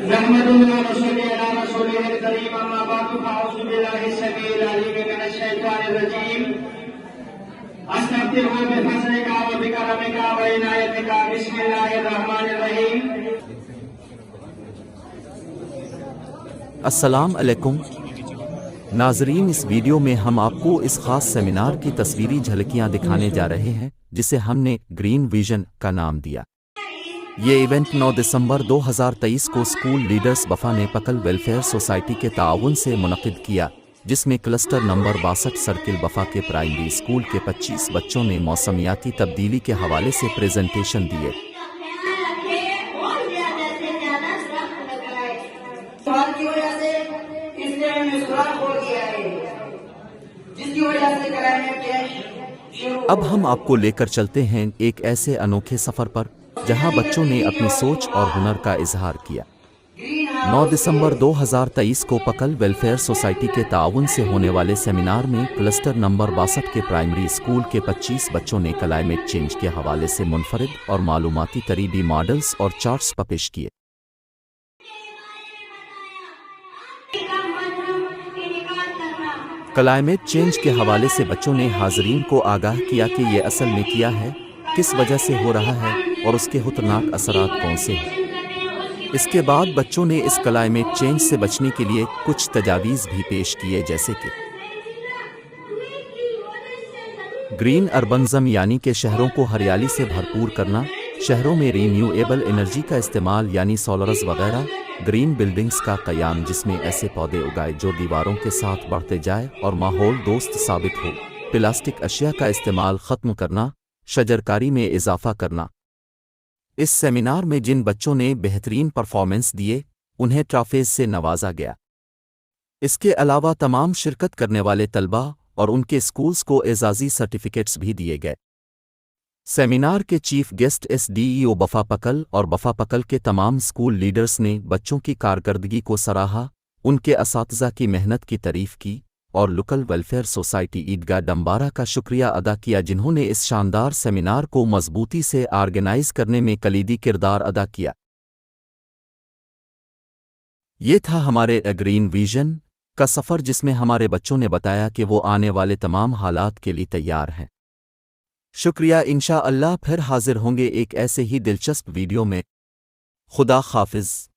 نحمده ونصلي على رسوله الكريم اما بعد فاعوذ بالله السميع العليم من الشيطان الرجيم استغفره بفضلك وبكرمك وعنايتك بسم الله الرحمن الرحيم. السلام علیکم ناظرین، اس ویڈیو میں ہم آپ کو اس خاص سیمینار کی تصویری جھلکیاں دکھانے جا رہے ہیں جسے ہم نے گرین ویژن کا نام دیا۔ یہ ایونٹ 9 دسمبر 2023 کو اسکول لیڈرز بفا نے پکل ویلفیئر سوسائٹی کے تعاون سے منعقد کیا، جس میں کلسٹر نمبر 62 سرکل بفا کے پرائمری اسکول کے 25 بچوں نے موسمیاتی تبدیلی کے حوالے سے پریزنٹیشن دیے۔ اب ہم آپ کو لے کر چلتے ہیں ایک ایسے انوکھے سفر پر جہاں بچوں نے اپنی سوچ اور ہنر کا اظہار کیا۔ 9 دسمبر 2023 کو پکل ویلفیئر سوسائٹی کے تعاون سے ہونے والے سیمینار میں کلسٹر نمبر 62 کے پرائمری اسکول کے 25 بچوں نے کلائمیٹ چینج کے حوالے سے منفرد اور معلوماتی تربیتی ماڈلز اور چارٹس پیش کیے۔ کلائمیٹ چینج کے حوالے سے بچوں نے حاضرین کو آگاہ کیا کہ یہ اصل میں کیا ہے، کس وجہ سے ہو رہا ہے اور اس کے خطرناک اثرات کون سے ہیں۔ اس کے بعد بچوں نے اس کلائمیٹ چینج سے بچنے کے لیے کچھ تجاویز بھی پیش کیے، جیسے کہ گرین اربنزم یعنی کہ شہروں کو ہریالی سے بھرپور کرنا، شہروں میں رینیویبل انرجی کا استعمال یعنی سولرز وغیرہ، گرین بلڈنگز کا قیام جس میں ایسے پودے اگائے جو دیواروں کے ساتھ بڑھتے جائے اور ماحول دوست ثابت ہو، پلاسٹک اشیاء کا استعمال ختم کرنا، شجرکاری میں اضافہ کرنا۔ اس سیمینار میں جن بچوں نے بہترین پرفارمنس دیے انہیں ٹرافیز سے نوازا گیا۔ اس کے علاوہ تمام شرکت کرنے والے طلباء اور ان کے اسکولز کو اعزازی سرٹیفکیٹس بھی دیے گئے۔ سیمینار کے chief guest S D E O بفا پکل اور بفا پکل کے تمام اسکول لیڈرز نے بچوں کی کارکردگی کو سراہا، ان کے اساتذہ کی محنت کی تعریف کی اور لوکل ویلفیئر سوسائٹی عیدگاہ ڈمبارہ کا شکریہ ادا کیا جنہوں نے اس شاندار سیمینار کو مضبوطی سے آرگنائز کرنے میں کلیدی کردار ادا کیا۔ یہ تھا ہمارے گرین ویژن کا سفر جس میں ہمارے بچوں نے بتایا کہ وہ آنے والے تمام حالات کے لیے تیار ہیں۔ شکریہ، انشاءاللہ پھر حاضر ہوں گے ایک ایسے ہی دلچسپ ویڈیو میں۔ خدا حافظ۔